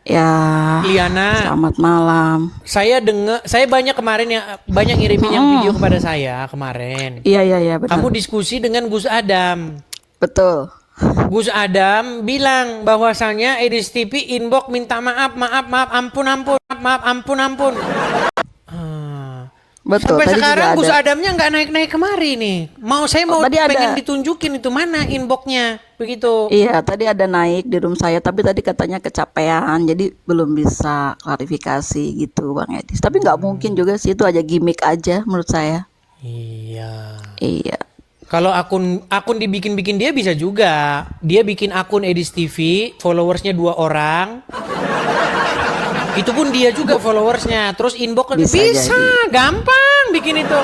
Ya, Liana, selamat malam. saya banyak kemarin yang banyak ngirimin yang video kepada saya kemarin. Iya, iya, iya, benar. Kamu diskusi dengan Gus Adam. Betul. Gus Adam bilang bahwasanya Edis TV inbox minta maaf, ampun, ampun. Betul. Sampai Tadi sekarang juga Gus ada. Adamnya nggak naik-naik kemari nih. Saya mau Tadi pengen ada. ditunjukin itu mana inboxnya, begitu. Iya, tadi ada naik di room saya, tapi tadi katanya kecapean, jadi belum bisa klarifikasi gitu, Bang Edis. Tapi nggak mungkin juga sih, itu aja gimmick aja menurut saya. Iya. Iya. Kalau akun dibikin-bikin dia bisa juga. Dia bikin akun Edis TV, followersnya 2 orang. Itu pun dia juga followersnya. Terus inbox Bisa bisa, jadi. gampang bikin itu.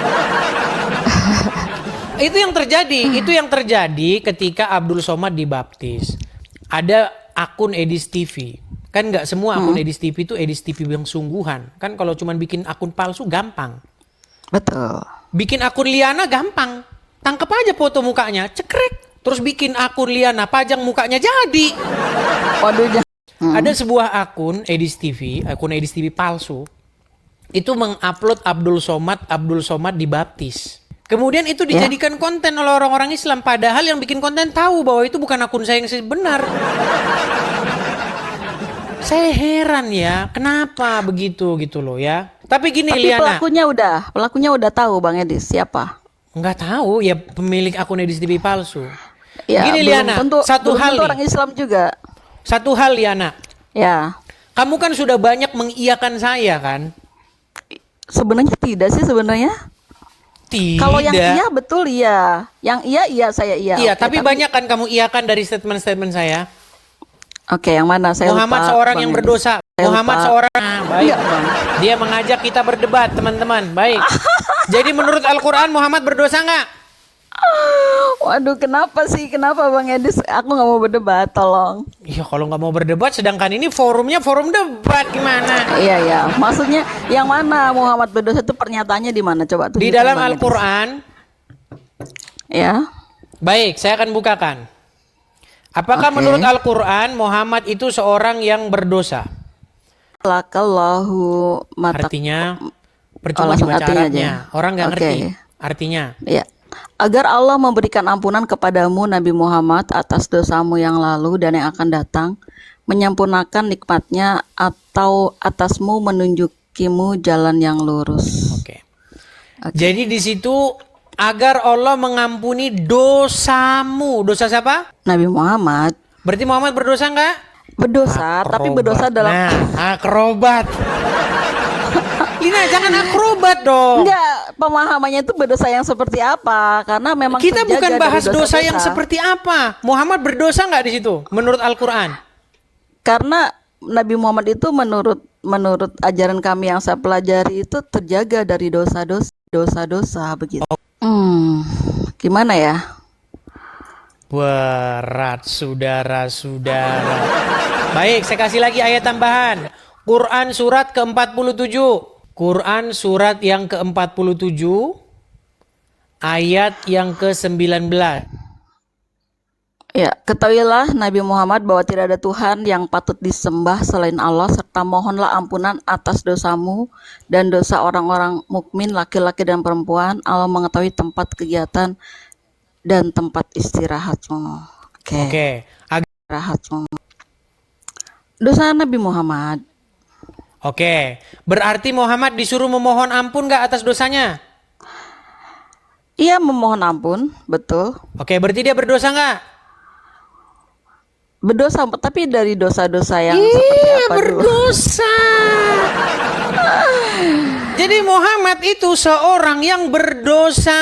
Itu yang terjadi ketika Abdul Somad dibaptis. Ada akun Edis TV. Kan nggak semua akun Edis TV itu Edis TV yang sungguhan. Kan kalau cuman bikin akun palsu gampang. Betul. Bikin akun Liana gampang. Tangkep aja foto mukanya, cekrek. Terus bikin akun Liana, pajang mukanya jadi. Waduh, Ada sebuah akun Edis TV palsu. Itu mengupload Abdul Somad dibaptis. Kemudian itu dijadikan konten oleh orang-orang Islam. Padahal yang bikin konten tahu bahwa itu bukan akun saya yang benar. Saya heran ya, kenapa begitu gitu loh ya. Tapi gini Tapi Liana. pelakunya udah tahu Bang Edis siapa? Nggak tahu ya pemilik akun Edis TV palsu. Ya, Gini Liana, satu hal nih. orang Islam juga. Satu hal Liana. Ya, Kamu kan sudah banyak mengiyakan saya kan? sebenarnya tidak sih sebenarnya. Tidak. Kalau yang iya betul iya, yang iya saya iya. Iya, Oke, tapi banyak kan kamu iyakan dari statement-statement saya. Oke, yang mana saya Muhammad lupa, seorang Bang yang Edis. berdosa. Saya Muhammad lupa. seorang baik. Enggak, Bang. Dia mengajak kita berdebat, teman-teman. Baik. Jadi menurut Al-Quran Muhammad berdosa nggak? Waduh, kenapa sih? Kenapa Bang Edis? Aku nggak mau berdebat, tolong. Iya, kalau nggak mau berdebat, sedangkan ini forumnya forum debat gimana? Iya, iya. Maksudnya yang mana Muhammad berdosa itu pernyataannya di mana? Coba Di tunjukkan, dalam Bang Edis. Al-Quran, Ya. baik, saya akan bukakan. Apakah Oke. menurut Al-Quran Muhammad itu seorang yang berdosa? Lakallahu mata. Artinya, percuma langsung dibaca artinya Arabnya. aja. Orang nggak Oke. ngerti artinya. Ya. Agar Allah memberikan ampunan kepadamu Nabi Muhammad atas dosamu yang lalu dan yang akan datang, menyempurnakan nikmatnya atau atasmu menunjukimu jalan yang lurus. Oke. Jadi di situ agar Allah mengampuni dosamu. Dosa siapa? Nabi Muhammad Berarti Muhammad berdosa nggak? berdosa, tapi Akrobat. berdosa dalam Nah, akrobat. Lina, jangan akrobat dong. enggak, pemahamannya itu berdosa yang seperti apa? Karena memang Kita terjaga bukan dari bahas dosa dosa-dosa. yang seperti apa. Muhammad berdosa nggak di situ menurut Al-Quran? Karena Nabi Muhammad itu menurut ajaran kami yang saya pelajari itu terjaga dari dosa-dosa begitu. Gimana ya? Berat saudara-saudara. Baik, saya kasih lagi ayat tambahan. Quran surat ke-47. Quran surat yang ke-47 ayat yang ke-19. Ya, ketahuilah Nabi Muhammad bahwa tidak ada Tuhan yang patut disembah selain Allah, serta mohonlah ampunan atas dosamu dan dosa orang-orang mukmin laki-laki dan perempuan. Allah mengetahui tempat kegiatan dan tempat istirahatmu. Oke. Istirahatmu. Dosa Nabi Muhammad. Oke. Berarti Muhammad disuruh memohon ampun nggak atas dosanya? Ia memohon ampun, betul. Oke, berarti dia berdosa nggak? Berdosa, tapi dari dosa-dosa yang seperti apa dulu? Berdosa. Jadi Muhammad itu seorang yang berdosa.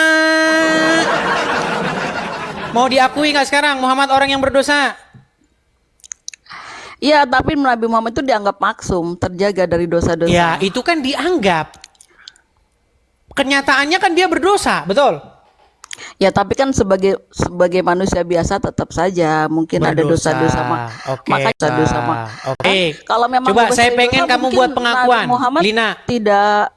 Mau diakui nggak sekarang Muhammad orang yang berdosa? Iya, tapi Nabi Muhammad itu dianggap maksum, terjaga dari dosa-dosa. Ya, itu kan dianggap. Kenyataannya kan dia berdosa, betul? Ya, tapi kan sebagai manusia biasa tetap saja mungkin ada Berdosa. dosa-dosa. Oke. Makanya dosa. Oke. Kalau memang Coba bersih saya pengen dosa, kamu mungkin buat pengakuan, Nabi Muhammad Lina. tidak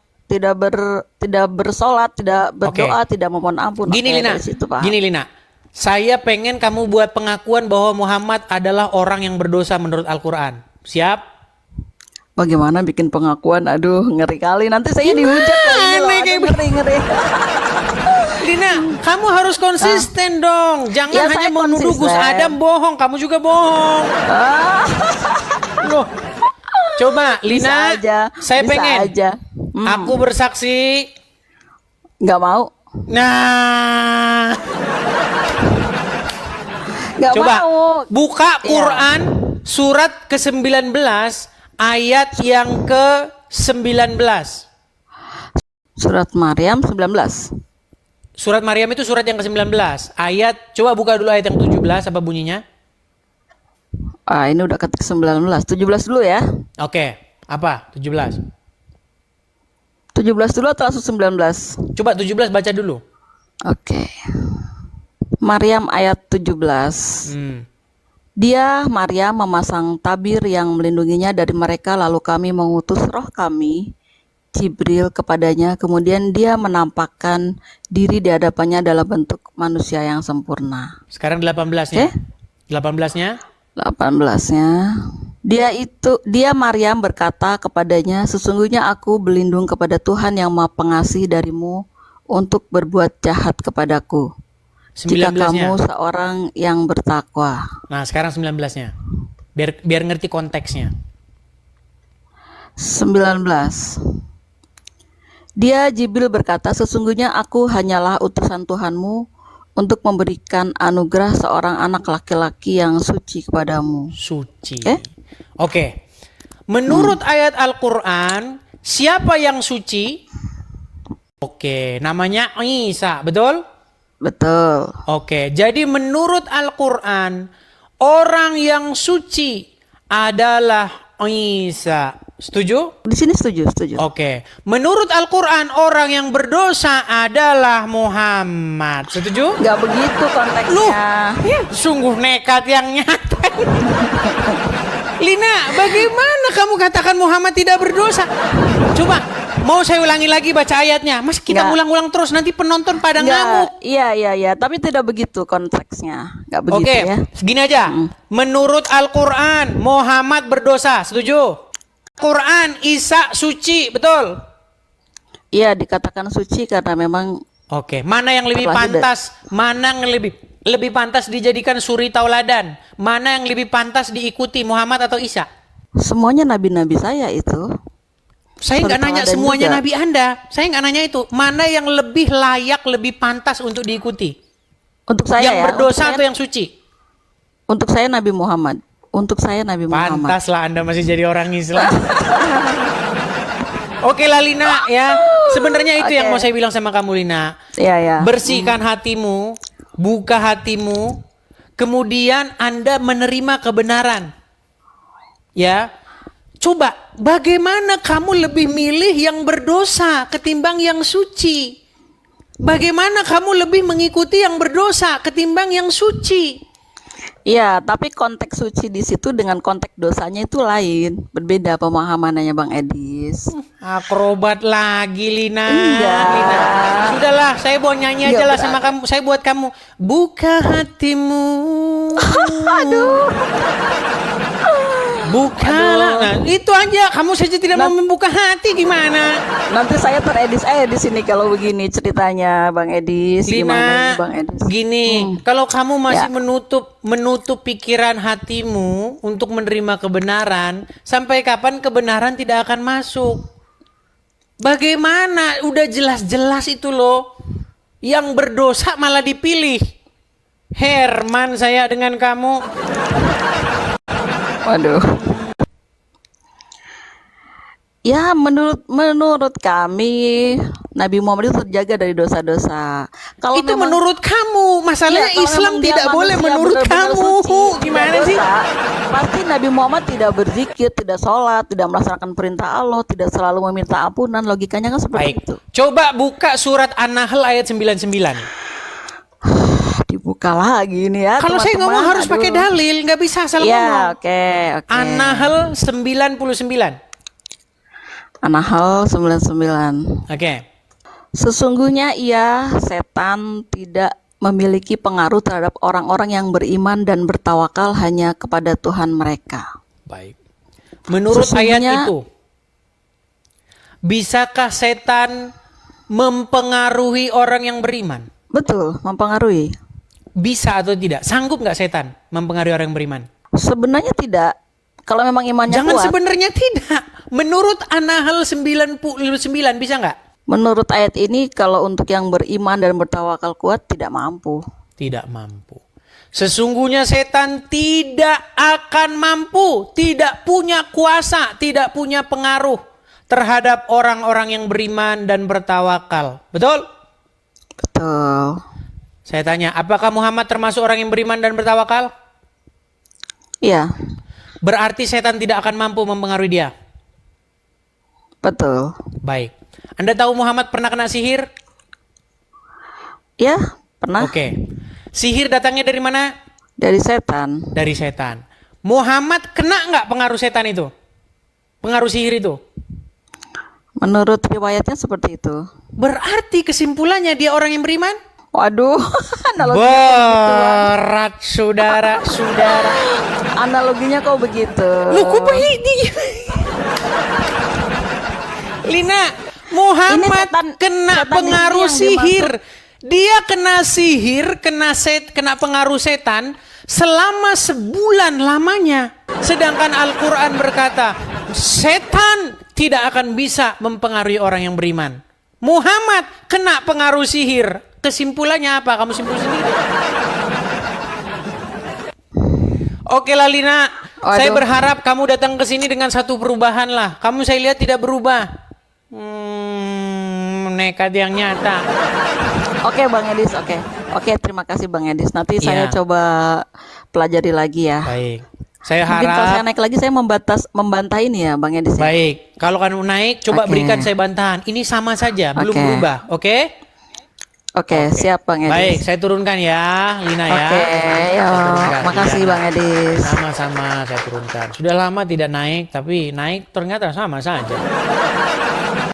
bersolat, tidak berdoa, tidak memohon ampun. Gini Oke, Lina, dari situ, Pak. gini Lina. Saya pengen kamu buat pengakuan bahwa Muhammad adalah orang yang berdosa menurut Al-Quran. Siap? Bagaimana bikin pengakuan? Aduh, ngeri kali. Nanti saya dihujat lagi loh. Gimana kayak Aduh, ngeri. Lina, kamu harus konsisten dong. Jangan Ya, hanya saya menuduh Gus konsisten. Adam bohong, kamu juga bohong. Loh. Coba Lina, Bisa aja. saya Bisa pengen. aja. Aku bersaksi. Nggak mau. Nah, Nggak coba mau. buka Iya. Quran surat ke-19 ayat yang ke-19. Surat Maryam 19. Surat Maryam itu surat yang ke-19. Ayat, coba buka dulu ayat yang 17, apa bunyinya? Ini udah ketik 19. 17 dulu ya. Oke, apa? 17. 17 dulu atau langsung 19? Coba 17 baca dulu. Oke. Maryam ayat 17. Dia, Maryam, memasang tabir yang melindunginya dari mereka, lalu kami mengutus roh kami, Jibril, kepadanya. Kemudian dia menampakkan diri di hadapannya dalam bentuk manusia yang sempurna. Sekarang 18-nya. 18-nya. 18-nya. Dia Maryam berkata kepadanya, sesungguhnya aku berlindung kepada Tuhan yang Maha Pengasih darimu untuk berbuat jahat kepadaku. Jika 19-nya. kamu seorang yang bertakwa. Nah, sekarang 19-nya. Biar ngerti konteksnya. 19. Dia Jibril berkata, sesungguhnya aku hanyalah utusan Tuhanmu untuk memberikan anugerah seorang anak laki-laki yang suci kepadamu. Suci. Eh? Oke. Menurut ayat Al-Quran, siapa yang suci? Oke, namanya Isa, betul? Betul. Oke, jadi menurut Al-Quran, orang yang suci adalah Isa. Setuju? Di sini setuju. Oke. Menurut Al-Quran, orang yang berdosa adalah Muhammad. Setuju? Nggak begitu konteksnya. Sungguh nekat yang nyata. Lina, bagaimana kamu katakan Muhammad tidak berdosa? Coba, mau saya ulangi lagi baca ayatnya. Mas, kita Nggak. ulang-ulang terus, nanti penonton pada ngamuk. Iya, tapi tidak begitu konteksnya. Nggak begitu Oke, ya. segini aja. Menurut Al-Quran, Muhammad berdosa. Setuju? Quran, Isa suci, betul? Iya, dikatakan suci karena memang Oke, mana yang lebih Terlahir pantas? Mana yang lebih pantas dijadikan suri tauladan? Mana yang lebih pantas diikuti, Muhammad atau Isa? semuanya nabi-nabi saya itu. Saya nggak Suri nanya tauladan semuanya juga. nabi Anda. Saya nggak nanya itu. Mana yang lebih layak, lebih pantas untuk diikuti? Untuk saya Yang ya. berdosa atau yang suci? Untuk saya Nabi Muhammad. Untuk saya Nabi Muhammad. Pantaslah Anda masih jadi orang Islam. Oke lah Lina ya. Sebenarnya itu yang mau saya bilang sama kamu Lina. Iya. Bersihkan hatimu, buka hatimu, kemudian Anda menerima kebenaran. Ya. Coba, bagaimana kamu lebih milih yang berdosa ketimbang yang suci? Bagaimana kamu lebih mengikuti yang berdosa ketimbang yang suci? Iya, tapi konteks suci di situ dengan konteks dosanya itu lain. Berbeda pemahamannya Bang Edis. Akrobat lagi Lina. Enggak. Lina. Sudahlah, saya mau nyanyi aja Enggak lah sama kamu. Saya buat kamu. Buka hatimu. Aduh. Bukalah. Nah, itu aja. Kamu saja tidak mau membuka hati gimana? Nanti saya teredis di sini kalau begini ceritanya Bang Edis. Gimana Lina, ini Bang Edis? gini, kalau kamu masih Ya. menutup pikiran hatimu untuk menerima kebenaran, sampai kapan kebenaran tidak akan masuk? Bagaimana? Udah jelas-jelas itu loh. Yang berdosa malah dipilih. Herman saya dengan kamu. Waduh. Ya, menurut kami Nabi Muhammad itu terjaga dari dosa-dosa. Kalau Itu memang- menurut kamu. Masalahnya Iya, kalau Islam memang dia tidak boleh manusia menurut benar-benar kamu. suci, Gimana tidak sih? dosa, pasti Nabi Muhammad tidak berzikir, tidak sholat, tidak melaksanakan perintah Allah, tidak selalu meminta ampunan. Logikanya kan seperti Baik. itu. Coba buka surat An-Nahl ayat 99. Dibuka lagi ini ya. Kalau saya teman-teman. ngomong harus Aduh. pakai dalil, nggak bisa asal ngomong. Iya, oke. An-Nahl 99. An-Nahl 99. Oke. Sesungguhnya ia, setan, tidak memiliki pengaruh terhadap orang-orang yang beriman dan bertawakal hanya kepada Tuhan mereka. Baik. Menurut ayat Sesungguhnya- itu, Bisakah setan mempengaruhi orang yang beriman? Betul, mempengaruhi. Bisa atau tidak? Sanggup nggak setan mempengaruhi orang yang beriman? Sebenarnya tidak. Kalau memang imannya Jangan kuat. sebenarnya tidak. Menurut An-Nahl 99 bisa nggak? Menurut ayat ini, kalau untuk yang beriman dan bertawakal kuat tidak mampu. Tidak mampu. Sesungguhnya setan tidak akan mampu, tidak punya kuasa, tidak punya pengaruh terhadap orang-orang yang beriman dan bertawakal. Betul? Betul. Saya tanya, apakah Muhammad termasuk orang yang beriman dan bertawakal? Iya, Berarti setan tidak akan mampu mempengaruhi dia. betul. Baik. Anda tahu Muhammad pernah kena sihir? Ya, pernah. Oke. Sihir datangnya dari mana? Dari setan. Dari setan. Muhammad kena nggak pengaruh setan itu? Pengaruh sihir itu? Menurut riwayatnya seperti itu. Berarti kesimpulannya dia orang yang beriman? Waduh, analoginya Berat, saudara-saudara. analoginya kok begitu. Loh, kok begini? Lina, Muhammad Ini kena setan pengaruh ini yang sihir. Dia kena sihir, kena pengaruh setan selama sebulan lamanya. Sedangkan Al-Quran berkata, setan tidak akan bisa mempengaruhi orang yang beriman. Muhammad kena pengaruh sihir. Kesimpulannya apa? Kamu simpul sendiri. Oke lah Lina, saya Waduh. berharap kamu datang ke sini dengan satu perubahan lah. Kamu saya lihat tidak berubah. Nekat yang nyata. Oke, Bang Edis, oke. Oke, terima kasih Bang Edis. Nanti saya Iya. coba pelajari lagi ya. Baik. Saya Mungkin kalau saya harap. naik lagi saya membantah ini ya Bang Edis ya. Baik. Kalau kamu naik, coba Oke. berikan saya bantahan. Ini sama saja, belum Oke. berubah. Oke? Oke, siap Bang Edis. Baik, saya turunkan ya, Lina ya. Oke, yo, Saya turunkan. makasih Iya. Bang Edis. Sama-sama saya turunkan. Sudah lama tidak naik, tapi naik ternyata sama saja.